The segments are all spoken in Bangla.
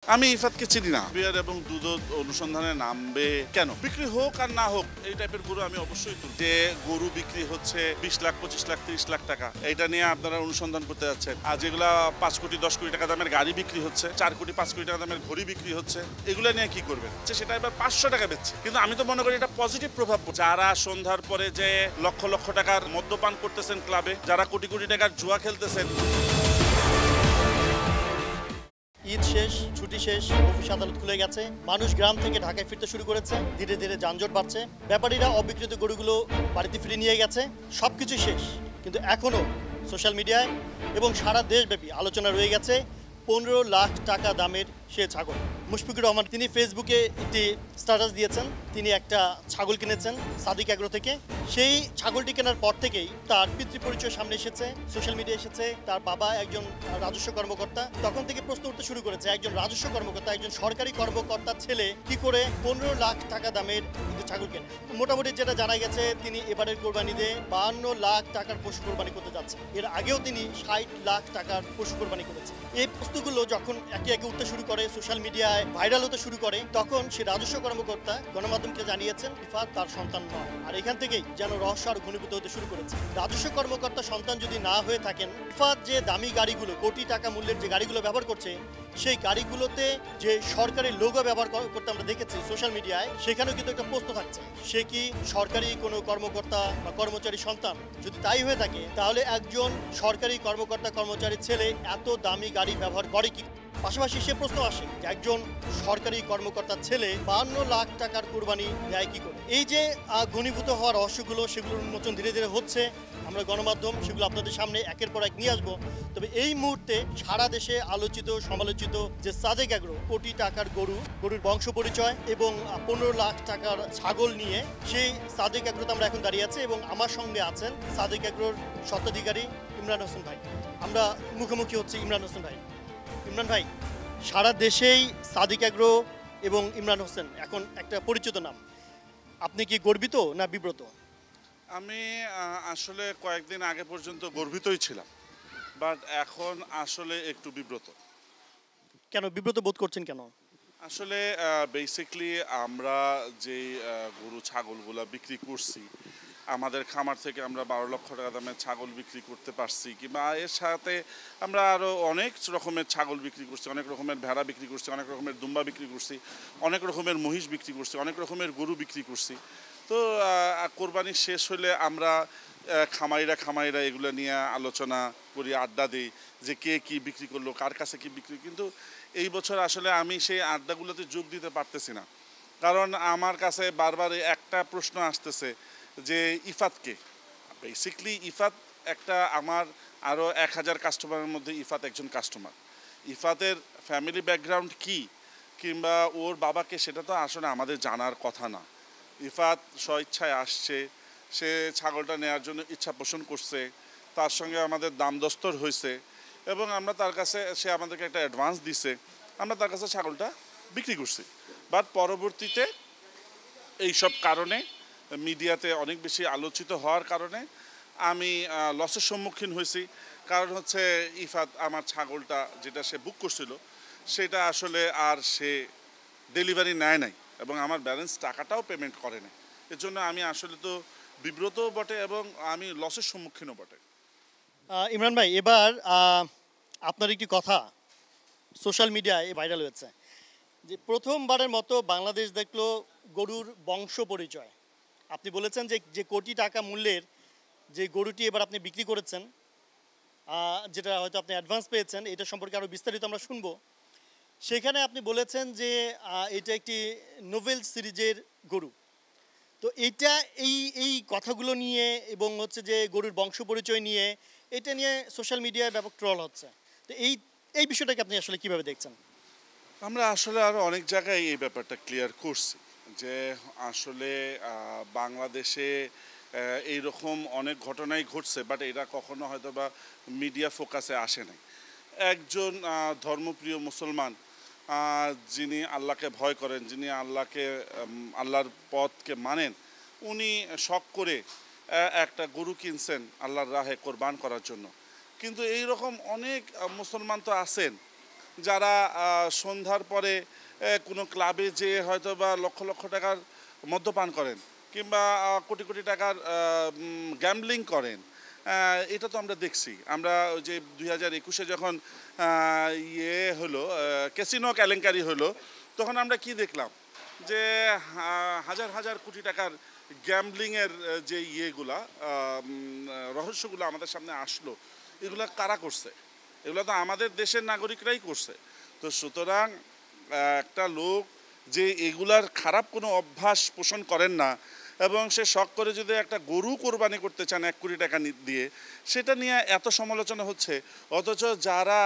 আমি ইফাতকে চিনি না। বিয়ার এবং দুধ অনুসন্ধানে নামবে কেন? বিক্রি হোক আর না হোক এই টাইপের গরু আমি অবশ্যই তুলব। যে গরু বিক্রি হচ্ছে 20 লাখ, 25 লাখ, 30 লাখ টাকা, এটা নিয়ে আপনারা অনুসন্ধান করতে যাচ্ছেন। আর যেগুলা 5 কোটি 10 কোটি টাকা দামের গাড়ি বিক্রি হচ্ছে, 4 কোটি 5 কোটি টাকা দামের ঘড়ি বিক্রি হচ্ছে, এগুলো নিয়ে কি করবেন? সেটা এবার 500 টাকা বেচছে। কিন্তু আমি তো মনে করি এটা পজিটিভ প্রভাব। যারা সন্ধ্যার পরে যে লক্ষ লক্ষ টাকার মদ্যপান করতেছেন ক্লাবে, যারা কোটি কোটি টাকার জুয়া খেলতেছেন। ঈদ শেষ, ছুটি শেষ, অফিস আদালত খুলে গেছে, মানুষ গ্রাম থেকে ঢাকায় ফিরতে শুরু করেছে, ধীরে ধীরে যানজট বাড়ছে, ব্যাপারীরা অবিক্রিত গরুগুলো বাড়িতে ফিরে নিয়ে গেছে, সব কিছুই শেষ। কিন্তু এখনও সোশ্যাল মিডিয়ায় এবং সারা দেশব্যাপী আলোচনা রয়ে গেছে 15 লাখ টাকা দামের সে ছাগল। মুশফিকুর রহমান তিনি ফেসবুকে একটি স্ট্যাটাস দিয়েছেন, তিনি একটা ছাগল কিনেছেন সাদিক অ্যাগ্রো থেকে। সেই ছাগলটি কেনার পর থেকেই তার পিতৃ পরিচয় সামনে এসেছে, সোশ্যাল মিডিয়া এসেছে, তার বাবা একজন রাজস্ব কর্মকর্তা। তখন থেকে প্রশ্ন উঠতে শুরু করেছে, একজন রাজস্ব কর্মকর্তা, একজন সরকারি কর্মকর্তার ছেলে কি করে 15 লাখ টাকা দামের একটি ছাগল কেনে। মোটামুটি যেটা জানা গেছে, তিনি এবারের কোরবানিতে 52 লাখ টাকার পশু কোরবানি করতে যাচ্ছেন। এর আগেও তিনি 60 লাখ টাকার পশু কোরবানি করেছেন। এই প্রশ্নগুলো যখন একে একে উঠতে শুরু করে, সোশ্যাল মিডিয়ায় ভাইরাল হতে শুরু করে, তখন সে রাজস্ব কর্মকর্তা গণমাধ্যমকে জানিয়েছেন ইফাত তার সন্তান নয়। আর এখান থেকেই যেন রহস্য আরো ঘনীভূত হতে শুরু করেছে। রাজস্ব কর্মকর্তা সন্তান যদি না হয়ে থাকেন, ইফাত যে দামি গাড়িগুলো, কোটি টাকা মূল্যের যে গাড়িগুলো ব্যবহার করছে, সেই গাড়িগুলোতে যে সরকারি লোগো ব্যবহার করতে আমরা দেখেছি সোশ্যাল মিডিয়ায়, সেখানেও কিন্তু একটা প্রশ্ন থাকছে, সে কি সরকারি কোনো কর্মকর্তা বা কর্মচারী সন্তান? যদি তাই হয়ে থাকে, তাহলে একজন সরকারি কর্মকর্তা কর্মচারীর ছেলে এত দামি গাড়ি ব্যবহার করে কি? পাশাপাশি সে প্রশ্ন আসে যে একজন সরকারি কর্মকর্তার ছেলে 52 লাখ টাকার কোরবানি দেয় কি করে? এই যে ঘনীভূত হওয়ার রহস্যগুলো, সেগুলোর উন্মোচন ধীরে ধীরে হচ্ছে। আমরা গণমাধ্যম সেগুলো আপনাদের সামনে একের পর এক নিয়ে আসবো। তবে এই মুহূর্তে সারা দেশে আলোচিত সমালোচিত যে সাদেক অ্যাগ্রো, কোটি টাকার গরুর বংশ পরিচয় এবং 15 লাখ টাকার ছাগল নিয়ে সেই সাদেক অ্যাগ্রোতে আমরা এখন দাঁড়িয়ে আছি এবং আমার সঙ্গে আছেন সাদেক অ্যাগ্রোর স্বত্বাধিকারী ইমরান হোসেন ভাই। আমরা মুখোমুখি হচ্ছি ইমরান হোসেন ভাই। ইমরান ভাই, সারা দেশেই সাদিক অ্যাগ্রো এবং ইমরান হোসেন এখন একটা পরিচিত নাম। আপনি কি গর্বিত না বিব্রত? আমি আসলে কয়েকদিন আগে পর্যন্ত গর্বিতই ছিলাম, বাট এখন আসলে একটু বিব্রত। কেন বিব্রত বোধ করছেন কেন? আসলে বেসিকলি আমরা যেই গরু ছাগলগুলো বিক্রি করছি, আমাদের খামার থেকে আমরা 12 লক্ষ টাকা দামের ছাগল বিক্রি করতে পারছি, কিংবা এর সাথে আমরা আরও অনেক রকমের ছাগল বিক্রি করছি, অনেক রকমের ভেড়া বিক্রি করছি, অনেক রকমের দুম্বা বিক্রি করছি, অনেক রকমের মহিষ বিক্রি করছি, অনেক রকমের গরু বিক্রি করছি। তো কোরবানি শেষ হলে আমরা খামারিরা এগুলো নিয়ে আলোচনা করি, আড্ডা দিই যে কে কী বিক্রি করলো, কার কাছে কী বিক্রি। কিন্তু এই বছর আসলে আমি সেই আড্ডাগুলোতে যোগ দিতে পারতেছি না, কারণ আমার কাছে বারবার একটা প্রশ্ন আসতেছে যে ইফাতকে, বেসিকলি ইফাত একটা আমার আরও 1000 কাস্টমারের মধ্যে ইফাত একজন কাস্টমার। ইফাতের ফ্যামিলি ব্যাকগ্রাউন্ড কি, কিংবা ওর বাবাকে, সেটা তো আসলে আমাদের জানার কথা না। ইফাত স্বইচ্ছায় আসছে, সে ছাগলটা নেওয়ার জন্য ইচ্ছা পোষণ করছে, তার সঙ্গে আমাদের দাম দস্তর হয়েছে এবং আমরা তার কাছে, সে আমাদেরকে একটা অ্যাডভান্স দিছে, আমরা তার কাছে ছাগলটা বিক্রি করছি। বাট পরবর্তীতে এইসব কারণে মিডিয়াতে অনেক বেশি আলোচিত হওয়ার কারণে আমি লসের সম্মুখীন হয়েছি। কারণ হচ্ছে ইফাত আমার ছাগলটা যেটা সে বুক করছিল সেটা আসলে আর সে ডেলিভারি নেয় নাই এবং আমার ব্যালেন্স টাকাটাও পেমেন্ট করে নাই। এর জন্য আমি আসলে তো বিব্রতও বটে এবং আমি লসের সম্মুখীনও বটে। ইমরান ভাই, এবার আপনার একটি কথা সোশ্যাল মিডিয়ায় ভাইরাল হয়েছে যে প্রথমবারের মতো বাংলাদেশ দেখলো গরুর বংশ পরিচয়। আপনি বলেছেন যে যে কোটি টাকা মূল্যের যে গরুটি এবার আপনি বিক্রি করেছেন, যেটা হয়তো আপনি অ্যাডভান্স পেয়েছেন, এটা সম্পর্কে আরও বিস্তারিত আমরা শুনবো। সেখানে আপনি বলেছেন যে এটা একটি নোভেল সিরিজের গরু। তো এইটা এই এই কথাগুলো নিয়ে এবং হচ্ছে যে গরুর বংশ পরিচয় নিয়ে, এটা নিয়ে সোশ্যাল মিডিয়ায় ব্যাপক ট্রল হচ্ছে। তো এই এই বিষয়টাকে আপনি আসলে কীভাবে দেখছেন? আমরা আসলে আরও অনেক জায়গায় এই ব্যাপারটা ক্লিয়ার করছি যে আসলে বাংলাদেশে এইরকম অনেক ঘটনাই ঘটছে, বাট এটা কখনো হয়তো বা মিডিয়া ফোকাসে আসে নাই। একজন ধর্মপ্রিয় মুসলমান, যিনি আল্লাহকে ভয় করেন, যিনি আল্লাহর পথকে মানেন, উনি শখ করে একটা গরু কিনছেন আল্লাহর রাহে কোরবান করার জন্য। কিন্তু এই রকম অনেক মুসলমান তো আছেন যারা সন্ধ্যার পরে কোনো ক্লাবে যেয়ে হয়তো বা লক্ষ লক্ষ টাকার মদ্যপান করেন কিংবা কোটি কোটি টাকার গ্যাম্বলিং করেন। এটা তো আমরা দেখছি। আমরা ওই যে 2021-এ যখন ইয়ে হলো, ক্যাসিনো কেলেঙ্কারি হলো, তখন আমরা কি দেখলাম যে হাজার হাজার কোটি টাকার গ্যাম্বলিংয়ের যে ইয়েগুলা রহস্যগুলো আমাদের সামনে আসলো, এগুলা কারা করছে? এগুলো তো আমাদের দেশের নাগরিকরাই করছে। তো সুতরাং একটা লোক যে এগুলার খারাপ কোনো অভ্যাস পোষণ করেন না এবং সে শখ করে যদি একটা গরু কোরবানি করতে চান 1 কোটি টাকা দিয়ে, সেটা নিয়ে এত সমালোচনা হচ্ছে। অথচ যারা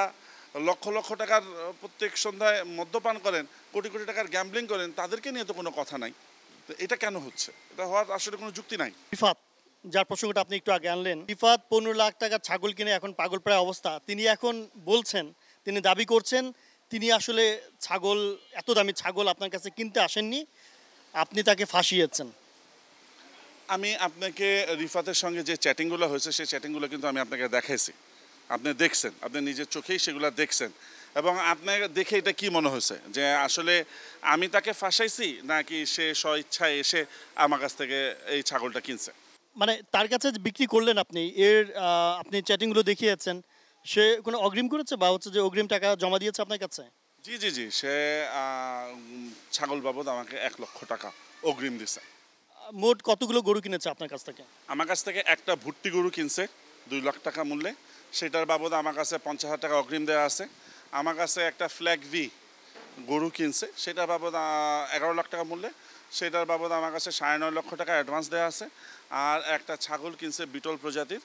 লক্ষ লক্ষ টাকার প্রত্যেক সন্ধ্যায় মদ্যপান করেন, কোটি কোটি টাকার গ্যাম্বলিং করেন, তাদেরকে নিয়ে তো কোনো কথা নাই। তো এটা কেন হচ্ছে? এটা হওয়ার আসলে কোনো যুক্তি নাই। রিফাত, যার প্রসঙ্গটা আপনি একটু আগে আনলেন, রিফাত 15 লাখ টাকার ছাগল কিনে এখন পাগল প্রায় অবস্থা। তিনি এখন বলছেন, তিনি দাবি করছেন তিনি আসলে ছাগল, এত দামি ছাগল আপনার কাছে কিনতে আসেননি, আপনি তাকে ফাঁসিয়েছেন। আমি আপনাকে রিফাতের সঙ্গে যে চ্যাটিংগুলো হয়েছে সেই চ্যাটিংগুলো কিন্তু আমি আপনাকে দেখাইছি। আপনি দেখছেন, আপনি নিজের চোখেই সেগুলো দেখছেন। এবং আপনার দেখে এটা কি মনে হয়েছে যে আসলে আমি তাকে ফাঁসাইছি নাকি সে স্বইচ্ছায় এসে আমার কাছ থেকে এই ছাগলটা কিনছে? মানে তার কাছে যে বিক্রি করলেন আপনি, আপনি চ্যাটিংগুলো দেখিয়েছেন, সে কোনো অগ্রিম করেছে বা হচ্ছে যে অগ্রিম টাকা জমা দিয়েছে আপনার কাছে? জি জি জি, সে ছাগল বাবদ আমাকে 1 লক্ষ টাকা অগ্রিম দিছে। মোট কতগুলো গরু কিনেছে আপনার কাছ থেকে? আমার কাছ থেকে একটা ভুট্টি গরু কিনছে 2 লাখ টাকা মূল্যে, সেটার বাবদ আমার কাছে 50,000 টাকা অগ্রিম দেওয়া আছে। আমার কাছে একটা ফ্ল্যাগ ভি গরু কিনছে, সেটার বাবদ 11 লাখ টাকা মূল্যে, সেটার বাবদ আমার কাছে 9.5 লক্ষ টাকা অ্যাডভান্স দেওয়া আছে। আর একটা ছাগল কিনছে বিটল প্রজাতির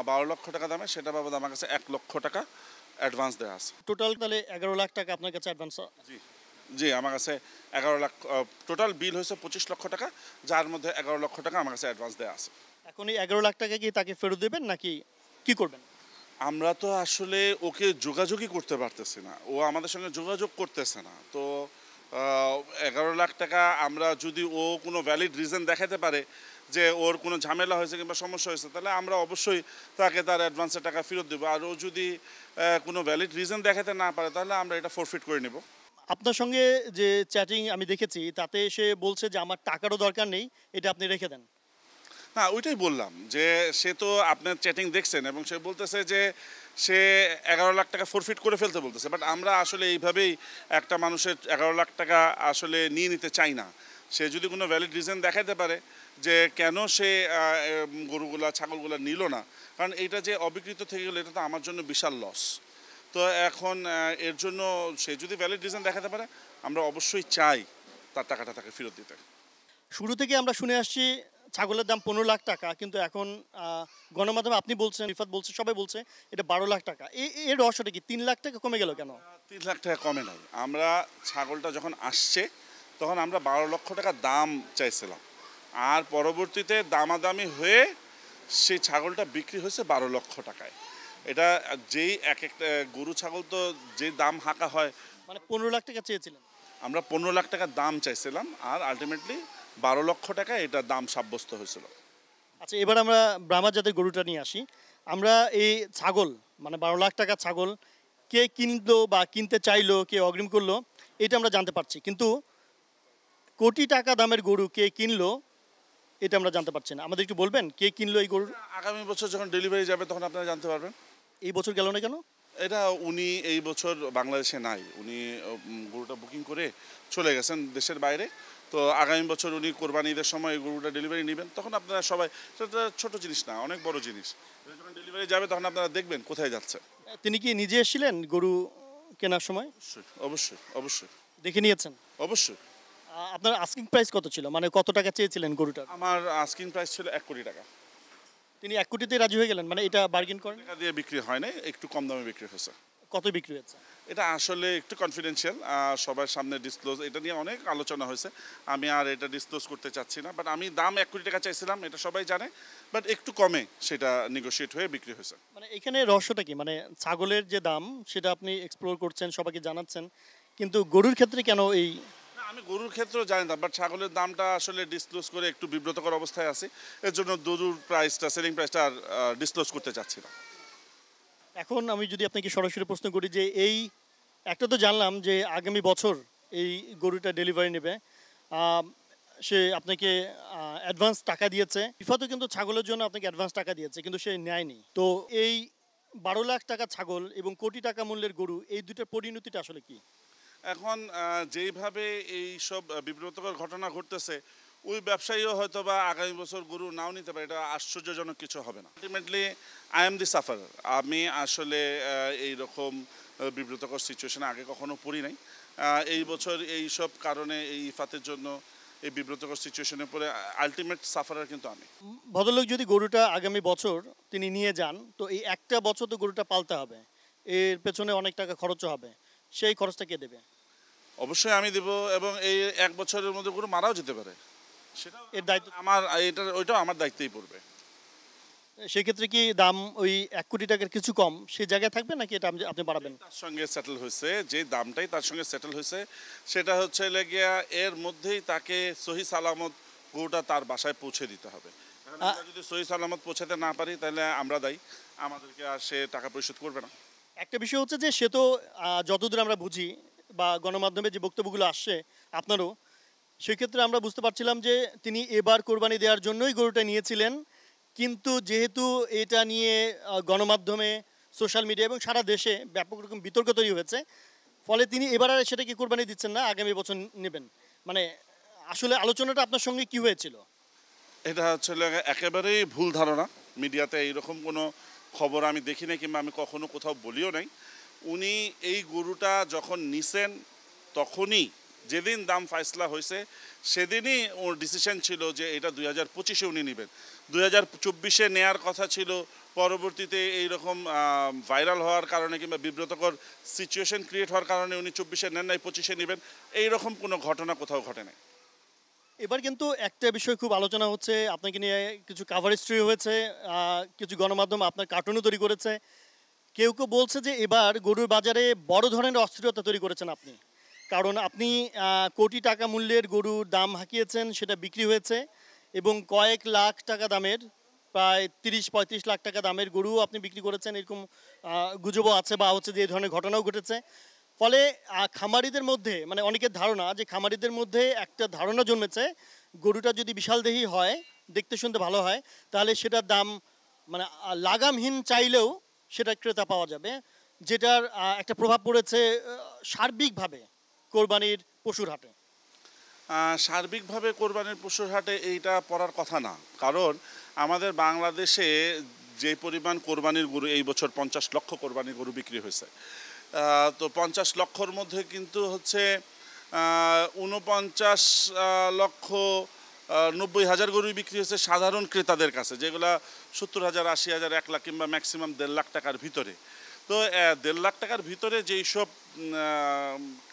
12 লক্ষ টাকা দামে, সেটার বাবদ আমার কাছে 1 লক্ষ টাকা অ্যাডভান্স দেওয়া আছে। টোটাল তাহলে 11 লাখ টাকা আপনার কাছে অ্যাডভান্স। জি জি, আমার কাছে 11 লাখ, টোটাল বিল হয়েছে 25 লক্ষ টাকা, যার মধ্যে 11 লক্ষ টাকা আমার কাছে অ্যাডভান্স দেওয়া আছে। এখন এই 11 লাখ টাকা কি তাকে ফেরত দেবেন নাকি কি করবেন? আমরা তো আসলে ওকে যোগাযোগই করতে পারতেছি না, ও আমাদের সঙ্গে যোগাযোগ করতেছে না। তো 11 লাখ টাকা আমরা যদি ও কোনো ভ্যালিড রিজন দেখাতে পারে যে ওর কোনো ঝামেলা হয়েছে কিংবা সমস্যা হয়েছে, তাহলে আমরা অবশ্যই তাকে তার অ্যাডভান্সের টাকা ফেরত দেবো। আর ও যদি কোনো ভ্যালিড রিজন দেখাতে না পারে, তাহলে আমরা এটা ফরফিট করে নেব। আপনার সঙ্গে যে চ্যাটিং আমি দেখেছি তাতে সে বলছে যে আমার টাকারও দরকার নেই, এটা আপনি রেখে দেন। না, ওইটাই বললাম যে সে তো আপনার চ্যাটিং দেখছেন এবং সে বলতেছে যে সে 11 লাখ টাকা ফরফিট করে ফেলতে বলতেছে। বাট আমরা আসলে এইভাবেই একটা মানুষের 11 লাখ টাকা আসলে নিয়ে নিতে চাই না। সে যদি কোনো ভ্যালিড রিজন দেখাতে পারে যে কেন সে গরুগুলা ছাগলগুলা নিল না, কারণ এইটা যে অবিকৃত থেকে গেলো, এটা তো আমার জন্য বিশাল লস। তো এখন এর জন্য সে যদি ভ্যালিড রিজন দেখাতে পারে, আমরা অবশ্যই চাই তার টাকাটা তাকে ফেরত দিতে। শুরু থেকে আমরা শুনে আসছি ছাগলের দাম 15 লাখ টাকা, কিন্তু এখন গণমাধ্যমে আপনি বলছেন, রিফাত বলছে, সবাই বলছে এটা 12 লাখ টাকা। এর রহস্যটা কি? 3 লাখ টাকা কমে গেল কেন? 3 লাখ টাকা কমে নাই। আমরা ছাগলটা যখন আসছে তখন আমরা 12 লক্ষ টাকা দাম চাইছিলাম, আর পরবর্তীতে দামাদামি হয়ে সেই ছাগলটা বিক্রি হয়েছে 12 লক্ষ টাকায়। এটা যেই এক একটা গরু ছাগল তো যে দাম হাঁকা হয়, মানে 15 লাখ টাকা চেয়েছিলেন? আমরা 15 লাখ টাকা দাম চাইছিলাম, আর আলটিমেটলি 12 লক্ষ টাকা এটা দাম সাব্যস্ত হয়েছিল। আচ্ছা, এবার আমরা ব্রাহ্মা জাতের গরুটা নিয়ে আসি। আমরা এই ছাগল, মানে 12 লাখ টাকা ছাগল কে কিনলো বা কিনতে চাইলো, কে অগ্রিম করলো, এটা আমরা জানতে পারছি, কিন্তু কোটি টাকা দামের গরু কে কিনলো এটা আমরা জানতে পারছি না। আমাদের একটু বলবেন কে কিনলো এই গরু? আগামী বছর যখন ডেলিভারি যাবে তখন আপনারা জানতে পারবেন। এই বছর গেল না কেন? এটা উনি এই বছর বাংলাদেশে নাই, উনি গরুটা বুকিং করে চলে গেছেন দেশের বাইরে। তো আগামী বছর উনি কোরবানি ঈদের সময় এই গরুটা ডেলিভারি নেবেন, তখন আপনারা সবাই, সেটা ছোট জিনিস না, অনেক বড় জিনিস, যখন ডেলিভারি যাবে তখন আপনারা দেখবেন কোথায় যাচ্ছে। তিনি কি নিজে এসেছিলেন গরু কেনার সময়? অবশ্যই অবশ্যই অবশ্যই দেখে নিয়েছেন? অবশ্যই। আপনার আস্কিং প্রাইস কত ছিল, মানে কত টাকা চেয়েছিলেন গরুটার? আমার আস্কিং প্রাইস ছিল 1 কোটি টাকা। তিনি 1 কোটিতে রাজি হয়ে গেলেন, মানে এটা বার্গেন করেন? টাকা দিয়ে বিক্রি হয় নাই, একটু কম দামে বিক্রি হয়েছে। কত বিক্রি হয়েছে? এটা আসলে একটু কনফিডেন্সিয়াল, সবার সামনে ডিসক্লোজ, এটা নিয়ে অনেক আলোচনা হয়েছে, আমি আর এটা ডিসক্লোজ করতে চাচ্ছি না। বাট আমি দাম 1 কোটি টাকা চাইছিলাম, এটা সবাই জানে, বাট একটু কমে সেটা নেগোশিয়েট হয়ে বিক্রি হয়েছে। মানে এখানে রহস্যটা কি? মানে ছাগলের যে দাম সেটা আপনি এক্সপ্লোর করছেন, সবাইকে জানাচ্ছেন, কিন্তু গরুর ক্ষেত্রে কেন এই? না, আমি গরুর ক্ষেত্রেও জানি না, বাট ছাগলের দামটা আসলে ডিসক্লোজ করে একটু বিব্রতকর অবস্থায় আছে, এর জন্য গরুর প্রাইসটা, সেলিং প্রাইসটা আর ডিসক্লোজ করতে চাচ্ছি না। এখন আমি যদি আপনাকে সরাসরি প্রশ্ন করি যে এই একটা তো জানলাম যে আগামী বছর এই গরুটা ডেলিভারি নেবে। আম, সে আপনাকে অ্যাডভান্স টাকা দিয়েছে। ফিফা তো কিন্তু ছাগলের জন্য আপনাকে অ্যাডভান্স টাকা দিয়েছে, কিন্তু সে নেয়নি। তো এই 12 লাখ টাকা ছাগল এবং কোটি টাকা মূল্যের গরু, এই দুটার পরিণতিটা আসলে কি? এখন যেইভাবে এই সব বিব্রতকর ঘটনা ঘটতেছে, ওই ব্যবসায়ীও হয়তো বা আগামী বছর গরু নাও নিতে পারে। এটা আশ্চর্যজনক কিছু হবে না। Ultimately I am the suffer. আমি আসলে এইরকম বিব্রতকর সিচুয়েশনে আগে কখনো পড়ি নাই। এই বছর এই সব কারণে এই ইফাতের জন্য এই বিব্রতকর সিচুয়েশনে পড়ে আলটিমেট সাফারার কিন্তু আমি। ভদ্রলোক যদি গরুটা আগামী বছর তিনি নিয়ে যান, তো এই একটা বছর তো গরুটা পালতে হবে, এর পেছনে অনেক টাকা খরচও হবে। সেই খরচটা কে দেবে? অবশ্যই আমি দেব, এবং এই এক বছরের মধ্যে গরু মারাও যেতে পারে। সেটাও এর দায়িত্ব আমার, ওইটাও আমার দায়িত্বই পড়বে। সেক্ষেত্রে কি দাম ওই 1 কোটি টাকার কিছু কম সে জায়গায় থাকবে, নাকি এটা আপনি বাড়াবেন? তার সঙ্গে সেটেল হয়েছে, যে দামটাই তার সঙ্গে সেটেল হয়েছে, সেটা হচ্ছে লেগিয়া এর মধ্যেই তাকে সহি সালামত গরুটা তার বাসায় পৌঁছে দিতে হবে। এখন আমরা যদি সহি সালামত পৌঁছাতে না পারি, তাহলে আমরা দায়ী, আমাদেরকে আর সে টাকা পরিশোধ করবে না। একটা বিষয় হচ্ছে যে সে তো যতদূর আমরা বুঝি বা গণমাধ্যমে যে বক্তব্যগুলো আসছে আপনারও, সেক্ষেত্রে আমরা বুঝতে পারছিলাম যে তিনি এবার কোরবানি দেওয়ার জন্যই গরুটা নিয়েছিলেন। কিন্তু যেহেতু এটা নিয়ে গণমাধ্যমে, সোশ্যাল মিডিয়া এবং সারা দেশে ব্যাপক রকম বিতর্ক তৈরি হয়েছে, ফলে তিনি এবার আর সেটাকে কোরবানি দিচ্ছেন না, আগামী বছর নেবেন। মানে আসলে আলোচনাটা আপনার সঙ্গে কি হয়েছিল? এটা হচ্ছে একেবারেই ভুল ধারণা। মিডিয়াতে এইরকম কোনো খবর আমি দেখি নাই, কিংবা আমি কখনো কোথাও বলিও নাই। উনি এই গরুটা যখন নিছেন, তখনই যেদিন দাম ফাইসলা হয়েছে, সেদিনই ওর ডিসিশন ছিল যে এটা 2025-এ উনি নেবেন। 2024-এ নেয়ার কথা ছিল, পরবর্তীতে এইরকম ভাইরাল হওয়ার কারণে কিংবা বিব্রতকর সিচুয়েশন ক্রিয়েট হওয়ার কারণে উনি 24-এ নেন নাই, 25-এ নেবেন। এইরকম কোনো ঘটনা কোথাও ঘটে নাই। এবার কিন্তু একটা বিষয় খুব আলোচনা হচ্ছে, আপনাকে নিয়ে কিছু কাভার স্টোরি হয়েছে, কিছু গণমাধ্যম আপনার কার্টুনও তৈরি করেছে। কেউ কেউ বলছে যে এবার গরুর বাজারে বড় ধরনের অস্থিরতা তৈরি করেছেন আপনি, কারণ আপনি কোটি টাকা মূল্যের গরুর দাম হাঁকিয়েছেন, সেটা বিক্রি হয়েছে, এবং কয়েক লাখ টাকা দামের, প্রায় 30-35 লাখ টাকা দামের গরু আপনি বিক্রি করেছেন, এরকম গুজবও আছে, বা হচ্ছে যে এই ধরনের ঘটনাও ঘটেছে। ফলে খামারিদের মধ্যে, মানে অনেকের ধারণা যে খামারিদের মধ্যে একটা ধারণা জন্মেছে, গরুটা যদি বিশালদেহী হয়, দেখতে শুনতে ভালো হয়, তাহলে সেটার দাম মানে লাগামহীন চাইলেও সেটা ক্রেতা পাওয়া যাবে, যেটার একটা প্রভাব পড়েছে সার্বিকভাবে কোরবানির পশুর হাটে। সার্বিকভাবে কোরবানির পশুর হাটে এইটা পড়ার কথা না। কারণ আমাদের বাংলাদেশে যে পরিমাণ কোরবানির গরু, এই বছর 50 লক্ষ কোরবানির গরু বিক্রি হয়েছে। তো 50 লক্ষর মধ্যে কিন্তু হচ্ছে 49,90,000 গরুই বিক্রি হয়েছে সাধারণ ক্রেতাদের কাছে, যেগুলা 70,000, 80,000, 1 লাখ কিংবা ম্যাক্সিমাম 1.5 লাখ টাকার ভিতরে। তো 1.5 লাখ টাকার ভিতরে যেই সব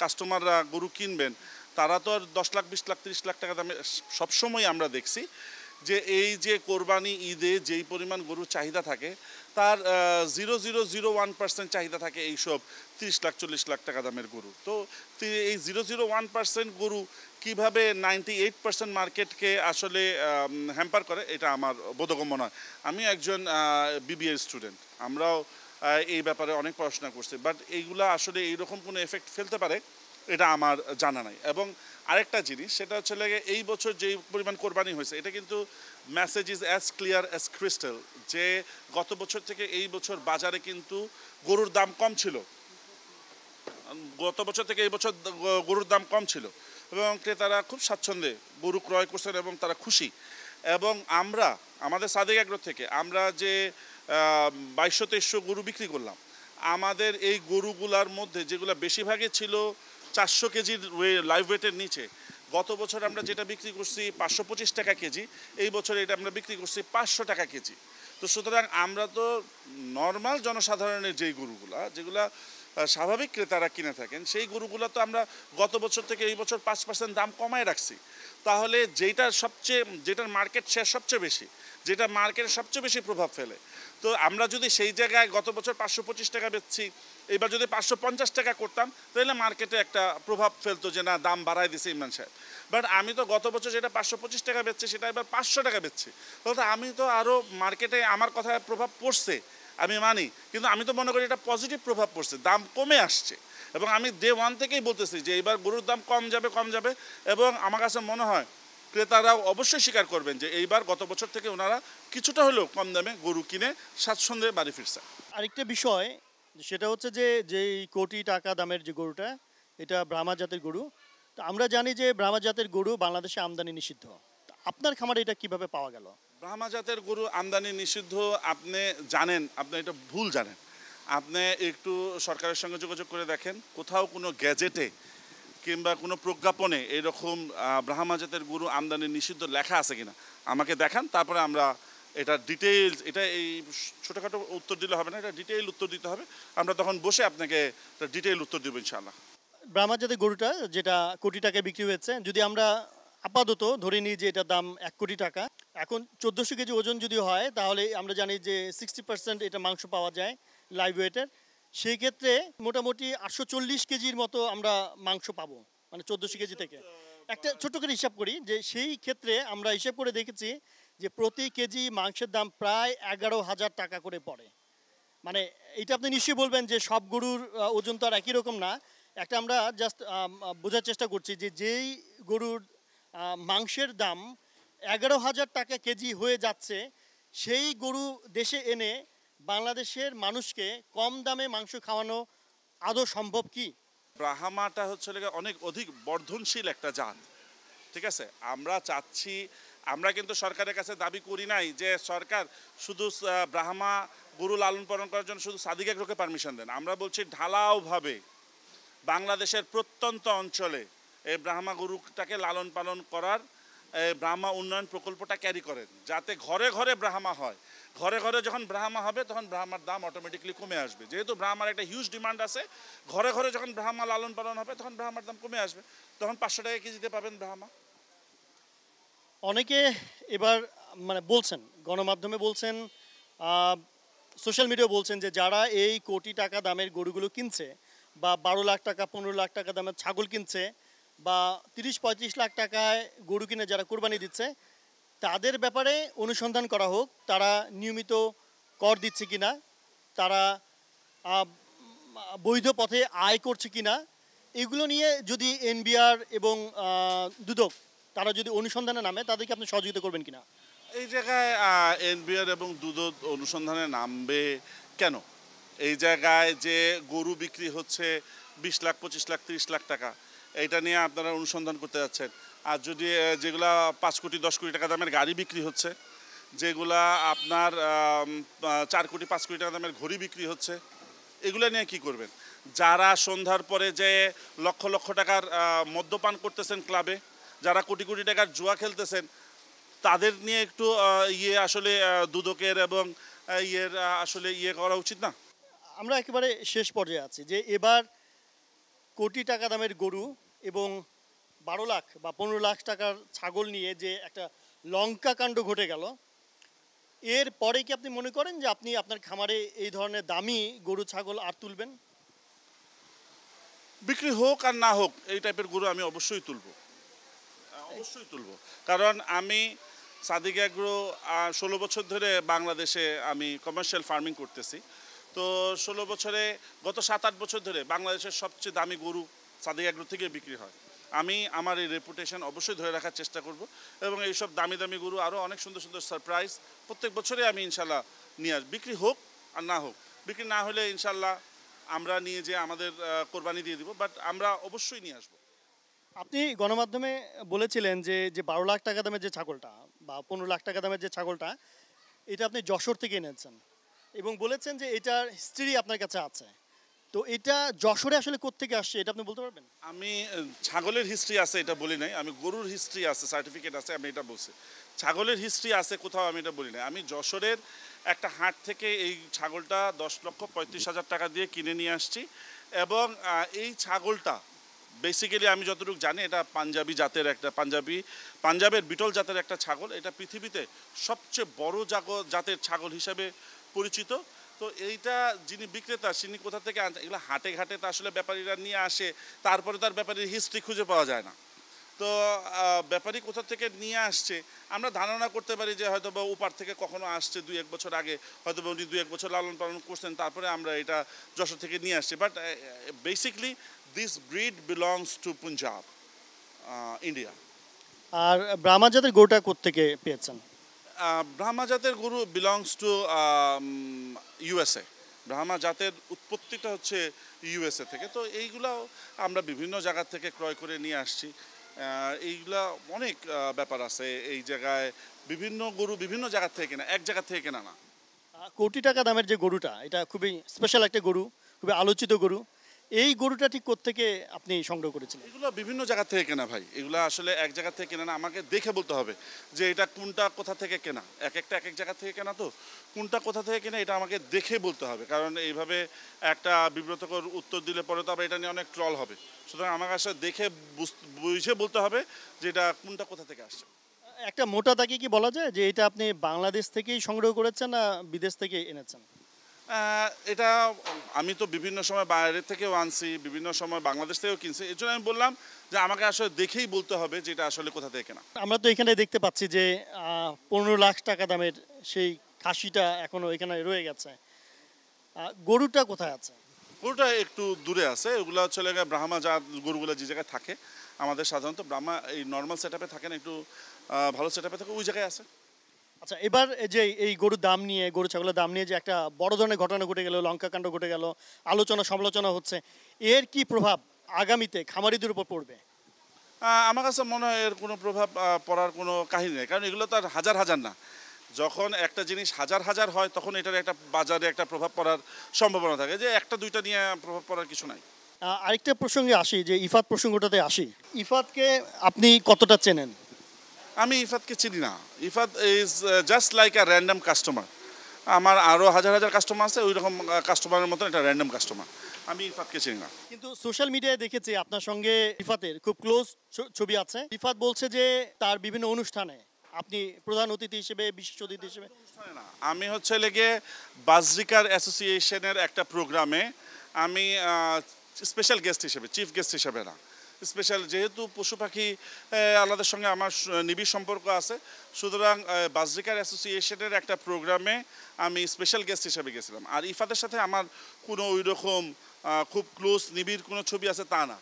কাস্টমাররা গরু কিনবেন, তারা তো আর 10 লাখ, 20 লাখ, 30 লাখ টাকা দামে। সবসময় আমরা দেখছি যে এই যে কোরবানি ঈদে যেই পরিমাণ গরুর চাহিদা থাকে, তার 0.001% চাহিদা থাকে এইসব 30 লাখ, 40 লাখ টাকা দামের গরু। তো এই 0.01% গরু কিভাবে 98% মার্কেটকে আসলে হ্যাম্পার করে, এটা আমার বোধগম্য নয়। আমি একজন বিবিএ স্টুডেন্ট, আমরাও এই ব্যাপারে অনেক পড়াশোনা করছি, বাট এইগুলা আসলে এইরকম কোনো এফেক্ট ফেলতে পারে এটা আমার জানা নাই। এবং আরেকটা জিনিস, সেটা হচ্ছে এই বছর যেই পরিমাণ কোরবানি হয়েছে, এটা কিন্তু message is as clear as crystal, যে গত বছর থেকে এই বছর বাজারে কিন্তু গরুর দাম কম ছিল। গত বছর থেকে এই বছর গরুর দাম কম ছিল, এবং ক্রেতারা খুব স্বাচ্ছন্দ্যে গরু ক্রয় করছেন এবং তারা খুশি। এবং আমরা আমাদের সাদেক এগ্রো থেকে আমরা যে 2200-2300 গরু বিক্রি করলাম, আমাদের এই গরুগুলার মধ্যে যেগুলো বেশিরভাগই ছিল 400 কেজির লাইভ ওয়েটের নিচে, গত বছর আমরা যেটা বিক্রি করছি 525 টাকা কেজি, এই বছর এটা আমরা বিক্রি করছি 500 টাকা কেজি। তো সুতরাং আমরা তো নর্মাল জনসাধারণের যেই গরুগুলা, যেগুলা স্বাভাবিক ক্রেতারা কিনে থাকেন, সেই গরুগুলো তো আমরা গত বছর থেকে এই বছর 5% দাম কমায় রাখছি। তাহলে যেটার মার্কেট শেয়ার সবচেয়ে বেশি, যেটা মার্কেটে সবচেয়ে বেশি প্রভাব ফেলে, তো আমরা যদি সেই জায়গায় গত বছর 525 টাকা বেচছি, এবার যদি 550 টাকা করতাম, তাহলে মার্কেটে একটা প্রভাব ফেলতো যে না, দাম বাড়ায় দিছে ইমরান সাহেব। বাট আমি তো গত বছর যেটা 525 টাকা বেচছি, সেটা এবার 500 টাকা বেচছি, তাহলে আমি তো আরও মার্কেটে আমার কথায় প্রভাব পড়ছে। আমি মানি, কিন্তু আমি তো মনে করি এটা পজিটিভ প্রভাব পড়ছে, দাম কমে আসছে। এবং আমি ডে ওয়ান থেকেই বলতেছি যে এইবার গরুর দাম কম যাবে এবং আমার কাছে মনে হয় ক্রেতারাও অবশ্যই স্বীকার করবেন যে এইবার গত বছর থেকে ওনারা কিছুটা হলেও কম দামে গরু কিনে স্বাচ্ছন্দ্যে বাড়ি ফিরছে। আরেকটা বিষয় সেটা হচ্ছে যে যেই কোটি টাকা দামের যে গরুটা, এটা ব্রাহ্মা জাতের গরু। তো আমরা জানি যে ব্রাহ্মা জাতের গরু বাংলাদেশে আমদানি নিষিদ্ধ। তো আপনার খামারে এটা কিভাবে পাওয়া গেল? ব্রাহ্মা জাতের গরু আমদানি নিষিদ্ধ আপনি জানেন, আপনি এটা ভুল জানেন। আপনি একটু সরকারের সঙ্গে যোগাযোগ করে দেখেন, কোথাও কোনো গ্যাজেটে কিংবা কোনো প্রজ্ঞাপনে এরকম ব্রাহ্মা জাতের গরু আমদানি নিষিদ্ধ লেখা আছে কিনা আমাকে দেখান, তারপরে আমরা এটা ডিটেইলস, এটা এই ছোটোখাটো উত্তর দিলে হবে না, এটা ডিটেইল উত্তর দিতে হবে। আমরা তখন বসে আপনাকে ডিটেইল উত্তর দেবো ইনশাআল্লাহ। ব্রাহ্মা জাতের গরুটা যেটা কোটি টাকায় বিক্রি হয়েছে, যদি আমরা আপাতত ধরে নিই যে এটার দাম 1 কোটি টাকা, এখন 1400 কেজি ওজন যদি হয় তাহলে আমরা জানি যে 60% এটা মাংস পাওয়া যায় লাইভ ওয়েটের। সেই ক্ষেত্রে মোটামুটি 840 কেজির মতো আমরা মাংস পাবো, মানে 1400 কেজি থেকে। একটা ছোট্ট করে হিসাব করি যে সেই ক্ষেত্রে আমরা হিসাব করে দেখেছি যে প্রতি কেজি মাংসের দাম প্রায় 11,000 টাকা করে পড়ে। মানে এটা আপনি নিশ্চয়ই বলবেন যে সব গরুর ওজন তো আর একই রকম না। একটা আমরা জাস্ট বোঝার চেষ্টা করছি যে যেই গরুর মাংসের দাম 11,000 টাকা কেজি হয়ে যাচ্ছে, সেই গরু দেশে এনে বাংলাদেশের মানুষকে কম দামে মাংস খাওয়ানো আদৌ সম্ভব কি? ব্রাহ্মাটা হচ্ছে অনেক অধিক বর্ধনশীল একটা জাত, ঠিক আছে। আমরা চাচ্ছি, আমরা কিন্তু সরকারের কাছে দাবি করি নাই যে সরকার শুধু ব্রাহ্মা গরু লালন পালন করার জন্য শুধু সাদিক এগ্রোকে পারমিশন দেন। আমরা বলছি ঢালাওভাবে বাংলাদেশের প্রত্যন্ত অঞ্চলে এই ব্রাহ্মা গরুটাকে লালন পালন করার ব্রাহ্মা উন্নয়ন প্রকল্পটা ক্যারি করেন, যাতে ঘরে ঘরে ব্রাহ্মা হয়। ঘরে ঘরে যখন ব্রাহ্মা হবে তখন ব্রাহ্মার দাম অটোমেটিকলি কমে আসবে। যেহেতু ব্রাহ্মার একটা হিউজ ডিমান্ড আছে, ঘরে ঘরে যখন ব্রাহ্মা লালন পালন হবে তখন ব্রাহ্মার দাম কমে আসবে, তখন 500 টাকা কেজিতে পাবেন ব্রাহ্মা। অনেকে এবার মানে বলছেন, গণমাধ্যমে বলছেন, সোশ্যাল মিডিয়া বলছেন যে যারা এই কোটি টাকা দামের গরুগুলো কিনছে, বা 12 লাখ টাকা 15 লাখ টাকা দামের ছাগল কিনছে, বা 30-35 লাখ টাকায় গরু কিনে যারা কোরবানি দিচ্ছে, তাদের ব্যাপারে অনুসন্ধান করা হোক, তারা নিয়মিত কর দিচ্ছে কিনা, তারা আহ, বৈধ পথে আয় করছে কিনা, এগুলো নিয়ে যদি এনবিআর এবং দুদক তারা যদি অনুসন্ধানে নামে, তাদেরকে আপনি সহযোগিতা করবেন কিনা? এই জায়গায় এনবিআর এবং দুদক অনুসন্ধানে নামবে কেন? এই জায়গায় যে গরু বিক্রি হচ্ছে 20 লাখ 25 লাখ 30 লাখ টাকা, এইটা নিয়ে আপনারা অনুসন্ধান করতে যাচ্ছেন। আর যদি যেগুলা 5 কোটি 10 কোটি টাকা দামের গাড়ি বিক্রি হচ্ছে, যেগুলা আপনার 4 কোটি 5 কোটি টাকা দামের ঘড়ি বিক্রি হচ্ছে, এগুলো নিয়ে কি করবেন? যারা সন্ধ্যার পরে যে লক্ষ লক্ষ টাকার মদ্যপান করতেছেন ক্লাবে, যারা কোটি কোটি টাকার জুয়া খেলতেছেন, তাদের নিয়ে একটু আসলে দুদকের এবং আসলে করা উচিত না? আমরা একেবারে শেষ পর্যায়ে আছি যে এবার কোটি টাকা দামের গরু এবং 12 লাখ বা 15 লাখ টাকার ছাগল নিয়ে যে একটা লঙ্কা কাণ্ড ঘটে গেল, এর পরে কি আপনি মনে করেন যে আপনি আপনার খামারে এই ধরনের দামি গরু ছাগল আর তুলবেন? বিক্রি হোক আর না হোক, এই টাইপের গরু আমি অবশ্যই তুলব, অবশ্যই তুলব। কারণ আমি সাদিক এগ্রো 16 বছর ধরে বাংলাদেশে আমি কমার্শিয়াল ফার্মিং করতেছি। তো 16 বছরে গত 7-8 বছর ধরে বাংলাদেশের সবচেয়ে দামি গরু সাদিক এগ্রো থেকে বিক্রি হয়। আমি আমার এই রেপুটেশন অবশ্যই ধরে রাখার চেষ্টা করব এবং এইসব দামি দামি গরু আরও অনেক সুন্দর সুন্দর সারপ্রাইজ প্রত্যেক বছরে আমি ইনশাল্লাহ নিয়ে আসব। বিক্রি হোক আর না হোক, বিক্রি না হলে ইনশাল্লাহ আমরা নিয়ে যে আমাদের কোরবানি দিয়ে দিব, বাট আমরা অবশ্যই নিয়ে আসবো। আপনি গণমাধ্যমে বলেছিলেন যে যে 12 লাখ টাকা দামের যে ছাগলটা বা 15 লাখ টাকা দামের যে ছাগলটা, এটা আপনি যশোর থেকে এনেছেন এবং বলেছেন যে এটার হিস্ট্রি আপনার কাছে আছে। তো এটা যশোরে আসলে কোত্থেকে আসছে এটা আপনি বলতে পারবেন? আমি ছাগলের হিস্ট্রি আছে এটা বলি নাই, আমি গরুর হিস্ট্রি আছে, সার্টিফিকেট আছে, আমি এটা বলছি। ছাগলের হিস্ট্রি আছে কোথাও, আমি এটা বলি নাই। আমি যশোরের একটা হাট থেকে এই ছাগলটা 10,35,000 টাকা দিয়ে কিনে নিয়ে আসছি এবং এই ছাগলটা বেসিক্যালি আমি যতটুকু জানি এটা পাঞ্জাবি জাতের একটা পাঞ্জাবের বিটল জাতের একটা ছাগল। এটা পৃথিবীতে সবচেয়ে বড় জাতের ছাগল হিসাবে পরিচিত। তো এইটা যিনি বিক্রেতা তিনি কোথা থেকে আনছেন, এগুলো হাটে ঘাটে তো আসলে ব্যাপারীরা নিয়ে আসে, তারপরে তার ব্যাপারীর হিস্ট্রি খুঁজে পাওয়া যায় না। তো ব্যাপারী কোথা থেকে নিয়ে আসছে আমরা ধারণা করতে পারি যে হয়তো বা ওপার থেকে কখনো আসছে 2-1 বছর আগে, হয়তো বা উনি 2-1 বছর লালন পালন করছেন, তারপরে আমরা এটা যশোর থেকে নিয়ে আসছি। But basically this breed belongs to Punjab, India. আর ব্রাহ্মা জাতের গরুটা কোত্থেকে পেয়েছেন? ব্রাহ্মা জাতের গরু বিলংস টু ইউএসএ। ব্রাহ্মা জাতের উৎপত্তিটা হচ্ছে ইউএসএ থেকে। তো এইগুলাও আমরা বিভিন্ন জায়গা থেকে ক্রয় করে নিয়ে আসছি। এইগুলা অনেক ব্যাপার আছে এই জায়গায়, বিভিন্ন গরু বিভিন্ন জায়গা থেকে কেনা, এক জায়গা থেকে কেনা না। কোটি টাকা দামের যে গরুটা, এটা খুবই স্পেশাল একটা গরু, খুবই আলোচিত গরু। এই গরুটা ঠিক কোত্থেকে আপনি সংগ্রহ করেছিলেন? এগুলো বিভিন্ন জায়গা থেকে কেনা ভাই, এগুলো আসলে এক জায়গা থেকে কেনা না, আমাকে দেখে বলতে হবে যে এটা কোনটা কোথা থেকে কেনা। এক একটা এক এক জায়গা থেকে কেনা, তো কোনটা কোথা থেকে কেনা এটা আমাকে দেখে বলতে হবে, কারণ এইভাবে একটা বিব্রতকর উত্তর দিলে পরে তো আবার এটা নিয়ে অনেক ট্রল হবে। সুতরাং আমাকে আসলে দেখে বুঝে বলতে হবে যে এটা কোনটা কোথা থেকে আসছে। একটা মোটা দাগে কি বলা যায় যে এটা আপনি বাংলাদেশ থেকেই সংগ্রহ করেছেন না বিদেশ থেকে এনেছেন? এটা আমি তো বিভিন্ন সময় বাইরে থেকেও আনছি, বিভিন্ন সময় বাংলাদেশ থেকেও কিনছি। এই জন্য আমি বললাম যে আমাকে আসলে দেখেই বলতে হবে যে এটা আসলে কোথা থেকে কেনা। আমরা তো এখানে দেখতে পাচ্ছি যে 15 লাখ টাকা দামের সেই খাসিটা এখনো এখানে রয়ে গেছে। গরুটা কোথায় আছে? গরুটা একটু দূরে আছে, ওগুলো হচ্ছে ব্রাহ্মা জাত গরুগুলো যে জায়গায় থাকে, আমাদের সাধারণত ব্রাহ্মা এই নর্মাল সেট আপে থাকে না, একটু ভালো সেট আপে থাকে, ওই জায়গায় আছে। আচ্ছা, এবার যে এই গরুর দাম নিয়ে, গরু ছাগলের দাম নিয়ে যে একটা বড় ধরনের ঘটনা ঘটে গেল, লঙ্কাকাণ্ড ঘটে গেল, আলোচনা সমালোচনা হচ্ছে, এর কি প্রভাব আগামীতে খামারিদের উপর পড়বে? আমার কাছে মনে হয় এর কোনো প্রভাব পড়ার কোনো কাহিনী নেই, কারণ এগুলো তো আর হাজার হাজার না। যখন একটা জিনিস হাজার হাজার হয় তখন এটার একটা বাজারে একটা প্রভাব পড়ার সম্ভাবনা থাকে, যে একটা দুইটা নিয়ে প্রভাব পড়ার কিছু নাই। আরেকটা প্রসঙ্গে আসি, যে ইফাত প্রসঙ্গটাতে আসি। ইফাতকে আপনি কতটা চেনেন? আমি ইফাতকে চিনি না। Ifat is just like a random customer. আমার আরও হাজার হাজার কাস্টমার আছে, ওই রকম কাস্টমারের মতন একটা র্যান্ডম কাস্টমার। আমি ইফাতকে চিনি না। কিন্তু সোশ্যাল মিডিয়ায় দেখেছি আপনার সঙ্গে ইফাতের খুব ক্লোজ ছবি আছে। ইফাত বলছে যে তার বিভিন্ন অনুষ্ঠানে আপনি প্রধান অতিথি হিসেবে, বিশেষ অতিথি হিসেবে। আমি হচ্ছে লেগে বাজরিকার অ্যাসোসিয়েশনের একটা প্রোগ্রামে আমি স্পেশাল গেস্ট হিসেবে, চিফ গেস্ট হিসেবে না, স্পেশাল, যেহেতু পশু পাখি আলাদার সঙ্গে আমার নিবিড় সম্পর্ক আছে, সুতরাং বাজরিকার অ্যাসোসিয়েশনের একটা প্রোগ্রামে আমি স্পেশাল গেস্ট হিসেবে গেছিলাম। আর ইফাতের সাথে আমার কোনো ওই রকম খুব ক্লোজ নিবিড় কোনো ছবি আছে তা না।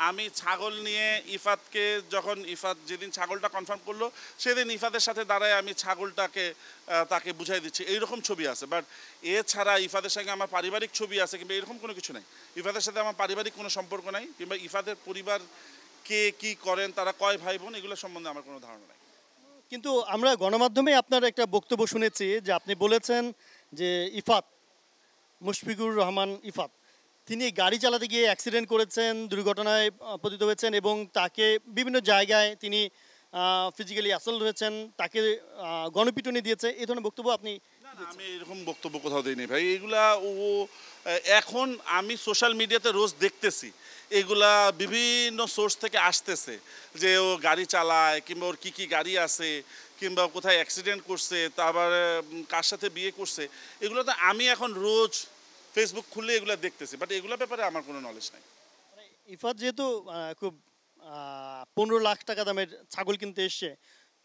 আমি ছাগল নিয়ে ইফাতকে, যখন ইফাত যেদিন ছাগলটা কনফার্ম করলো সেদিন ইফাতের সাথে দাঁড়ায় আমি ছাগলটাকে তাকে বুঝাই দিচ্ছি, এইরকম ছবি আছে। বাট এছাড়া ইফাতের সঙ্গে আমার পারিবারিক ছবি আছে কিংবা এরকম কোনো কিছু নাই। ইফাতের সাথে আমার পারিবারিক কোনো সম্পর্ক নাই, কিংবা ইফাতের পরিবার কে কী করেন, তারা কয় ভাই বোন, এগুলো সম্বন্ধে আমার কোনো ধারণা নাই। কিন্তু আমরা গণমাধ্যমে আপনার একটা বক্তব্য শুনেছি যে আপনি বলেছেন যে ইফাত, মুশফিকুর রহমান ইফাত, তিনি গাড়ি চালাতে গিয়ে অ্যাক্সিডেন্ট করেছেন, দুর্ঘটনায় পতিত হয়েছেন এবং তাকে বিভিন্ন জায়গায় তিনি ফিজিক্যালি অ্যাসল্ট হয়েছেন, তাকে গণপিটুনি দিয়েছে, এই ধরনের বক্তব্য আপনি? আমি এরকম বক্তব্য কোথাও দিইনি ভাই। এগুলা এখন আমি সোশ্যাল মিডিয়াতে রোজ দেখতেছি, এগুলা বিভিন্ন সোর্স থেকে আসতেছে যে ও গাড়ি চালায়, কিংবা ওর কী কী গাড়ি আছে, কিংবা কোথায় অ্যাক্সিডেন্ট করছে, তারপর কার সাথে বিয়ে করছে। এগুলো তো আমি এখন রোজ ফেসবুক খুললে এগুলো দেখতেছি, বাট এগুলোর ব্যাপারে আমার কোনো নলেজ নাই। ইফাত যেহেতু খুব 15 লাখ টাকা দামের ছাগল কিনতে এসছে,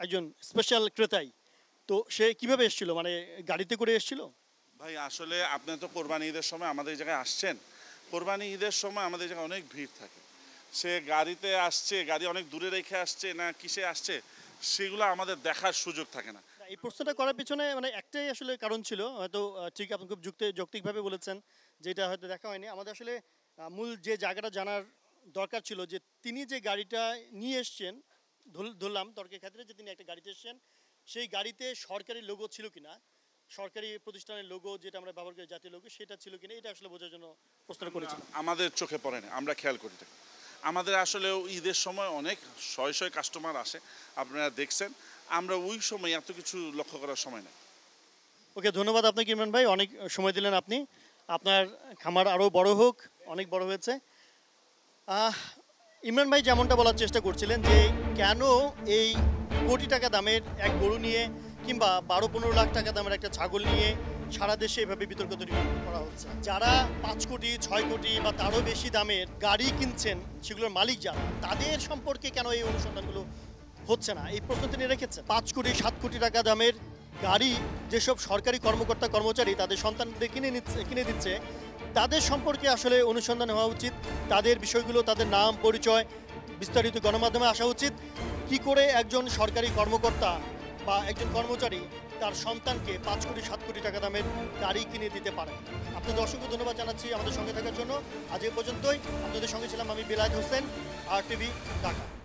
একজন স্পেশাল ক্রেতাই, তো সে কিভাবে এসেছিল? মানে গাড়িতে করে এসেছিল? ভাই আসলে আপনি তো কোরবানি ঈদের সময় আমাদের এই জায়গায় আসছেন, কোরবানি ঈদের সময় আমাদের এই জায়গায় অনেক ভিড় থাকে। সে গাড়িতে আসছে, গাড়ি অনেক দূরে রেখে আসছে না কিসে আসছে, সেগুলো আমাদের দেখার সুযোগ থাকে না। এই প্রশ্নটা করার পিছনে মানে একটাই আসলে কারণ ছিল, হয়তো ঠিক আপনি খুব যৌক্তিকভাবে বলেছেন, যেটা হয়তো দেখা হয়নি। আমাদের আসলে মূল যে জায়গাটা জানার দরকার ছিল যে তিনি যে গাড়িটা নিয়ে এসছেন, ধরলাম তর্কের ক্ষেত্রে যে তিনি একটা গাড়িতে এসছেন, সেই গাড়িতে সরকারি লোগো ছিল কিনা, সরকারি প্রতিষ্ঠানের লোগো যেটা আমরা ব্যবহার করি, জাতীয় লোগো, সেটা ছিল কিনা, এটা আসলে বোঝার জন্য প্রশ্ন করেছিলাম। আমাদের চোখে পড়ে না, আমরা খেয়াল করি না। আমাদের আসলে ঈদের সময় অনেক শয়ে শয়ে কাস্টমার আসে, আপনারা দেখছেন, আমরা ওই সময় এত কিছু লক্ষ্য করার সময় নেই। ওকে, ধন্যবাদ আপনাকে ইমরান ভাই, অনেক সময় দিলেন আপনি। আপনার খামার আরও বড় হোক, অনেক বড় হয়েছে। ইমরান ভাই যেমনটা বলার চেষ্টা করছিলেন যে কেন এই কোটি টাকা দামের এক গরু নিয়ে কিংবা 12-15 লাখ টাকা দামের একটা ছাগল নিয়ে সারা দেশে এভাবে বিতর্ক তৈরি করা হচ্ছে। যারা 5 কোটি 6 কোটি বা তারও বেশি দামের গাড়ি কিনছেন, সেগুলোর মালিক যারা, তাদের সম্পর্কে কেন এই অনুসন্ধানগুলো হচ্ছে না, এই প্রশ্ন তিনি রেখেছেন। 5 কোটি 7 কোটি টাকা দামের গাড়ি যেসব সরকারি কর্মকর্তা কর্মচারী তাদের সন্তানদের কিনে দিচ্ছে, তাদের সম্পর্কে আসলে অনুসন্ধান হওয়া উচিত। তাদের বিষয়গুলো, তাদের নাম পরিচয় বিস্তারিত গণমাধ্যমে আসা উচিত। কি করে একজন সরকারি কর্মকর্তা বা একজন কর্মচারী তার সন্তানকে 5 কোটি 7 কোটি টাকা দামের গাড়ি কিনে দিতে পারে। আপনাদের অসংখ্য ধন্যবাদ জানাচ্ছি আমাদের সঙ্গে থাকার জন্য। আজ এ পর্যন্তই। আপনাদের সঙ্গে ছিলাম আমি বেলায়েত হোসেন, RTV ঢাকা।